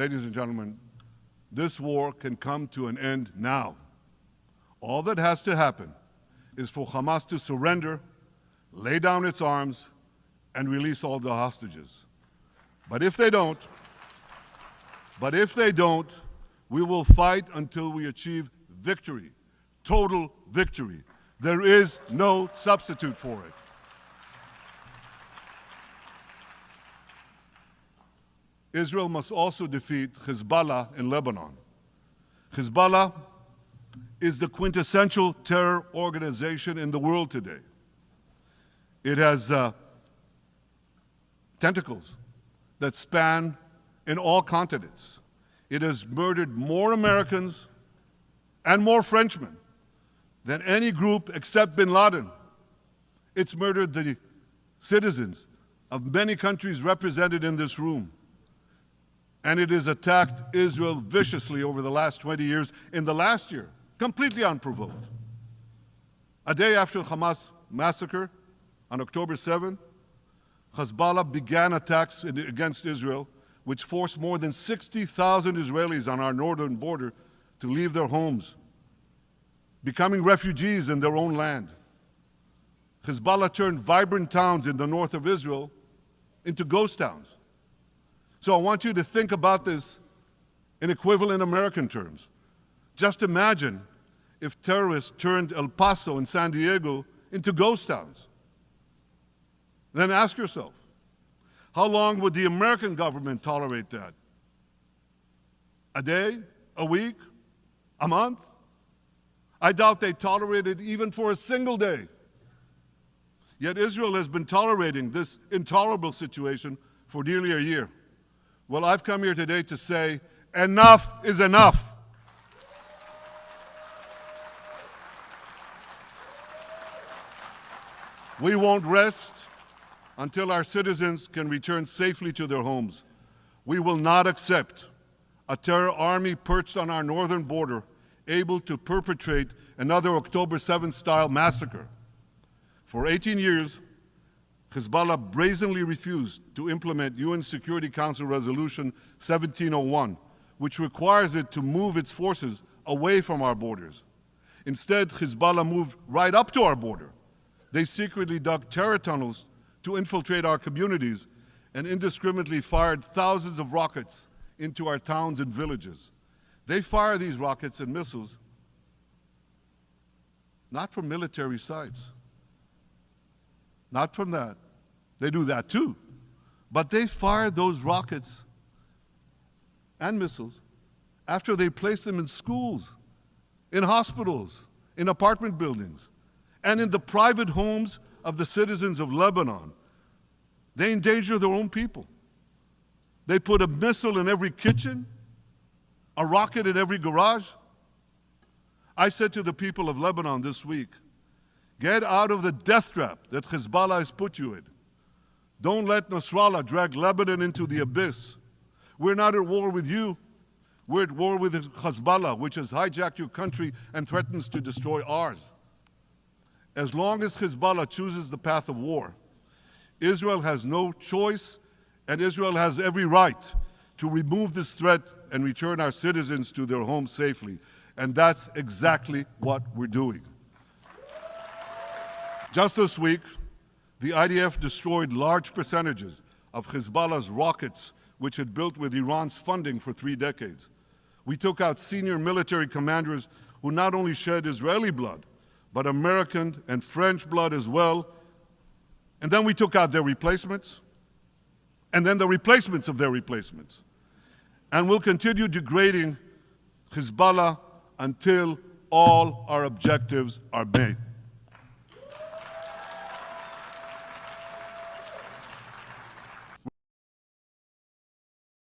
Ladies and gentlemen, this war can come to an end now. All that has to happen is for Hamas to surrender, lay down its arms, and release all the hostages. But if they don't, we will fight until we achieve victory, total victory. There is no substitute for it. Israel must also defeat Hezbollah in Lebanon. Hezbollah is the quintessential terror organization in the world today. It has tentacles that span in all continents. It has murdered more Americans and more Frenchmen than any group except bin Laden. It's murdered the citizens of many countries represented in this room. And it has attacked Israel viciously over the last 20 years, in the last year, completely unprovoked. A day after the Hamas massacre, on October 7th, Hezbollah began attacks against Israel, which forced more than 60,000 Israelis on our northern border to leave their homes, becoming refugees in their own land. Hezbollah turned vibrant towns in the north of Israel into ghost towns. So I want you to think about this in equivalent American terms. Just imagine if terrorists turned El Paso and San Diego into ghost towns. Then ask yourself, how long would the American government tolerate that? A day? A week? A month? I doubt they tolerate it even for a single day. Yet Israel has been tolerating this intolerable situation for nearly a year. Well, I've come here today to say, enough is enough. We won't rest until our citizens can return safely to their homes. We will not accept a terror army perched on our northern border, able to perpetrate another October 7th style massacre. For 18 years, Hezbollah brazenly refused to implement UN Security Council Resolution 1701, which requires it to move its forces away from our borders. Instead, Hezbollah moved right up to our border. They secretly dug terror tunnels to infiltrate our communities and indiscriminately fired thousands of rockets into our towns and villages. They fire these rockets and missiles not from military sites. Not from that. They do that too. But they fire those rockets and missiles after they place them in schools, in hospitals, in apartment buildings, and in the private homes of the citizens of Lebanon. They endanger their own people. They put a missile in every kitchen, a rocket in every garage. I said to the people of Lebanon this week, get out of the death trap that Hezbollah has put you in. Don't let Nasrallah drag Lebanon into the abyss. We're not at war with you. We're at war with Hezbollah, which has hijacked your country and threatens to destroy ours. As long as Hezbollah chooses the path of war, Israel has no choice, and Israel has every right to remove this threat and return our citizens to their homes safely. And that's exactly what we're doing. Just this week, the IDF destroyed large percentages of Hezbollah's rockets, which had built with Iran's funding for 3 decades. We took out senior military commanders who not only shed Israeli blood, but American and French blood as well. And then we took out their replacements, and then the replacements of their replacements. And we'll continue degrading Hezbollah until all our objectives are met.